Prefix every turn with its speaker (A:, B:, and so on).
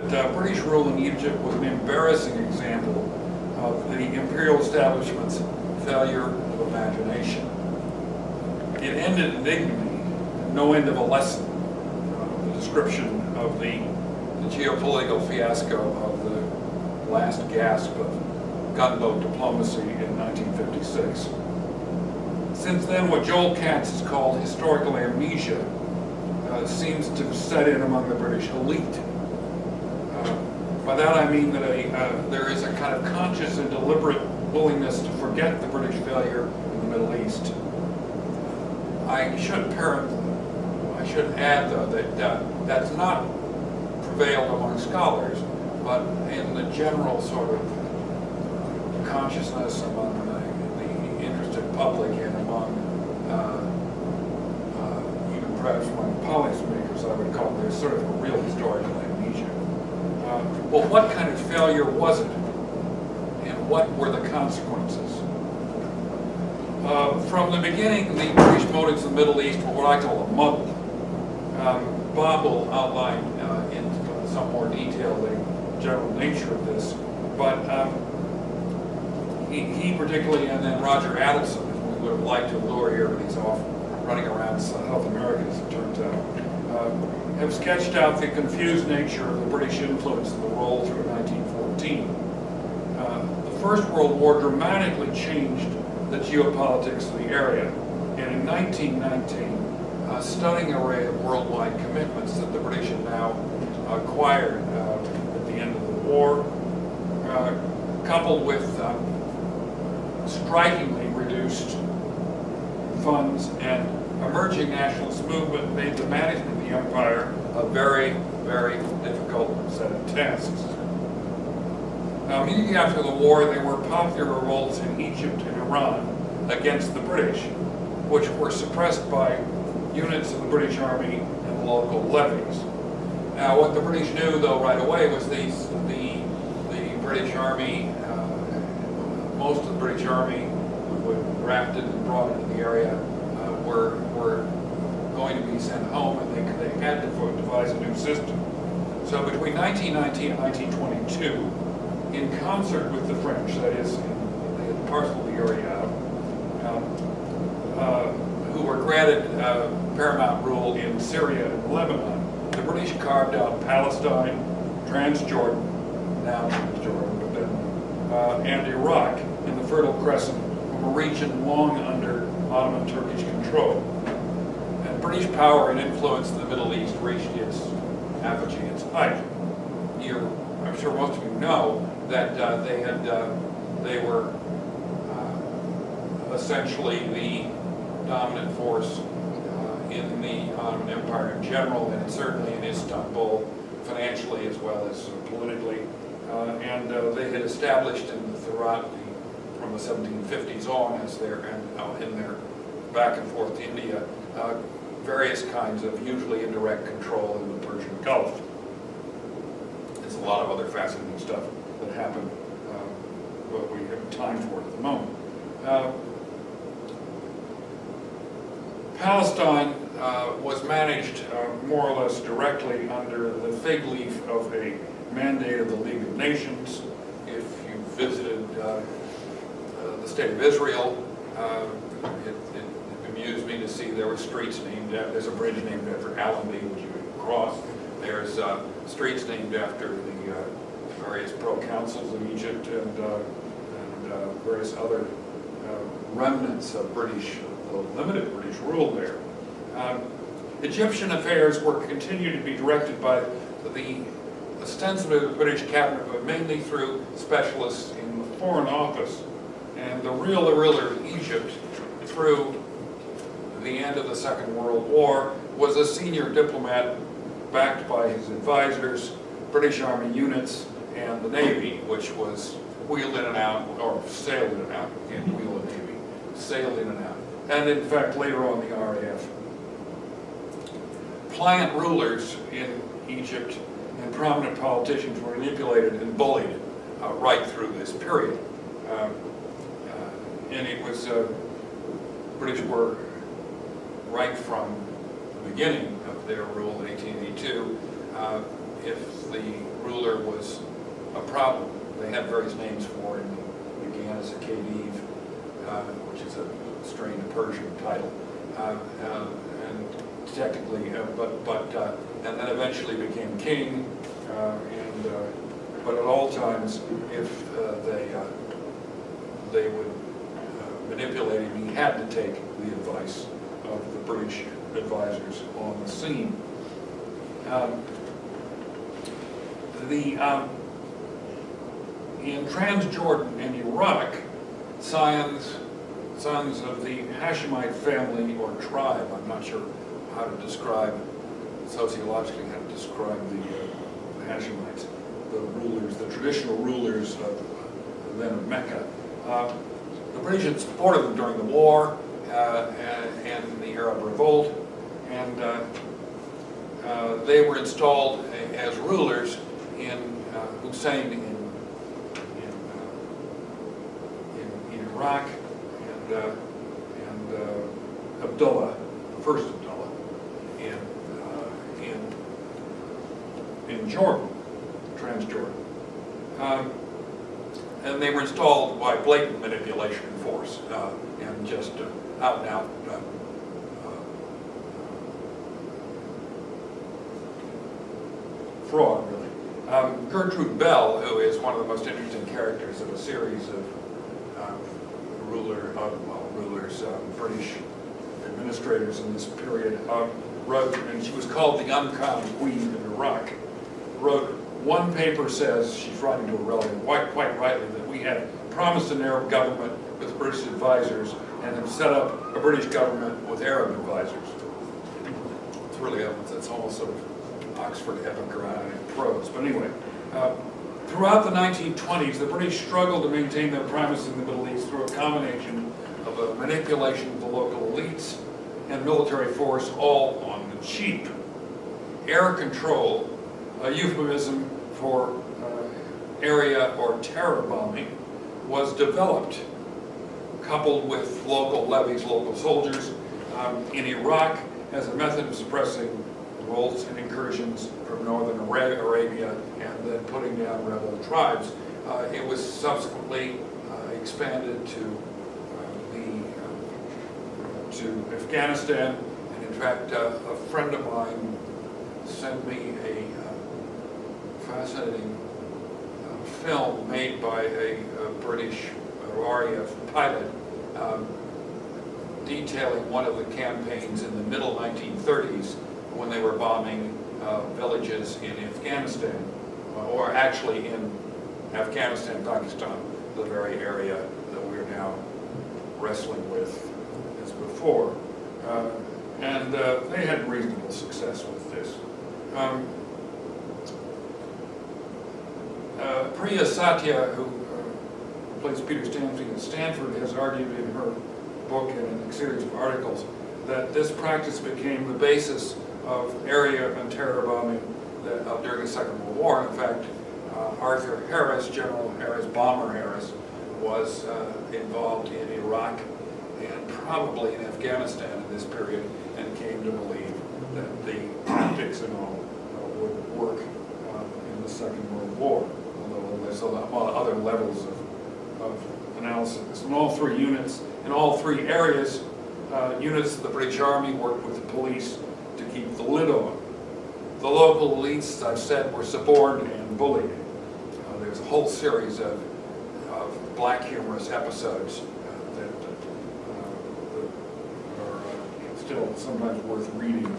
A: British rule in Egypt was an embarrassing example of the imperial establishment's failure of imagination. It ended in dignity, no end of a lesson. The description of the geopolitical fiasco of the last gasp of gunboat diplomacy in 1956. Since then, what Joel Katz has called historical amnesia seems to have set in among the British elite. By that I mean that there is a kind of conscious and deliberate willingness to forget the British failure in the Middle East. I should add, though, that that's not prevailed among scholars, but in the general sort of consciousness among the interested public and among even perhaps among policymakers, I would call there's sort of a real historical amnesia. Well, what kind of failure was it, and what were the consequences? From the beginning, the British motives in the Middle East were what I call a muddle. Bob will outline in some more detail the general nature of this, but he particularly, and then Roger Adelson, who we would have liked to lure here, but he's off running around South America, as it turns out, have sketched out the confused nature of the British influence in the role through 1914. The First World War dramatically changed the geopolitics of the area, and in 1919, a stunning array of worldwide commitments that the British had now acquired at the end of the war, coupled with strikingly reduced funds and emerging nationalist movement, made the management of the empire a very, very difficult set of tasks. Now, immediately after the war, there were popular revolts in Egypt and Iran against the British, which were suppressed by units of the British Army and local levies. Now, what the British knew, though, right away was the British Army, most of the British Army who were drafted and brought into the area were going to be sent home, and they had to devise a new system. So between 1919 and 1922, in concert with the French, that is, they had parceled the area out, who were granted paramount rule in Syria and Lebanon, the British carved out Palestine, Transjordan, now Transjordan, but then, and Iraq in the Fertile Crescent, from a region long under Ottoman Turkish control. And British power and influence in the Middle East reached its apogee, its height. I'm sure most of you know that they were essentially the dominant force in the Ottoman Empire in general, and certainly in Istanbul, financially as well as politically. And they had established throughout from the 1750s on, as in their back and forth to India, various kinds of usually indirect control in the Persian Gulf. There's a lot of other fascinating stuff that happened, but we have time for it at the moment. Palestine was managed more or less directly under the fig leaf of a mandate of the League of Nations. If you visited the state of Israel, it amused me to see there were streets named after, there's a bridge named after Allenby, which you would cross. There's streets named after the various pro-councils of Egypt and various other remnants of British, limited British rule there. Egyptian affairs were continued to be directed by ostensibly the British cabinet, but mainly through specialists in the Foreign Office. And the real of Egypt, through the end of the Second World War, was a senior diplomat backed by his advisors, British Army units, and the Navy, which was wheeled in and out, or sailed in and out. You can't wheel a Navy, sailed in and out. And in fact, later on, the RAF. Pliant rulers in Egypt and prominent politicians were manipulated and bullied right through this period. And it was, British were right from the beginning of their rule in 1882. If the rule was a problem. They had various names for it. It began as a Khedive, which is a strained Persian title, and technically, and then eventually became king. But at all times, if they would manipulate him, he had to take the advice of the British advisors on the scene. In Transjordan and Iraq, sons of the Hashemite family or tribe, I'm not sure how to describe, sociologically how to describe the Hashemites, the rulers, the traditional rulers of then of Mecca. The British had supported them during the war and the Arab Revolt, and they were installed as rulers in Hussein in Iraq, and Abdullah, the first Abdullah, in Jordan, Transjordan. And they were installed by blatant manipulation and force, and just out and out fraud, really. Gertrude Bell, who is one of the most interesting characters of a series of British administrators in this period, wrote, and she was called the Uncrowned Queen of Iraq, wrote, one paper says, she's writing to a relative, quite rightly, that we had promised an Arab government with British advisors and have set up a British government with Arab advisors. It's really, it's almost sort of Oxford epic in prose. But anyway, throughout the 1920s, the British struggled to maintain their primacy in the Middle East through a combination of a manipulation of the local elites and military force, all on the cheap. Air control, a euphemism for area or terror bombing, was developed, coupled with local levies, local soldiers, in Iraq as a method of suppressing revolts and incursions from northern Arabia and then putting down rebel tribes. It was subsequently expanded to Afghanistan, and in fact a friend of mine sent me a fascinating film made by a British RAF pilot detailing one of the campaigns in the middle 1930s when they were bombing villages in Afghanistan, or actually in Afghanistan, Pakistan, the very area that we're now wrestling with as before. And they had reasonable success with this. Priya Satya, who plays Peter Stanfield at Stanford, has argued in her book and in a series of articles that this practice became the basis of area and terror bombing during the Second World War. In fact, Arthur Harris, General Harris, Bomber Harris, was involved in Iraq and probably in Afghanistan in this period, and came to believe that the tactics and all would work in the Second World War. Although there's a lot of other levels of analysis. In all three units, in all three areas, units of the British Army worked with the police to keep the lid on. The local elites, as I've said, were suborned and bullied. There's a whole series of black humorous episodes that are still sometimes worth reading.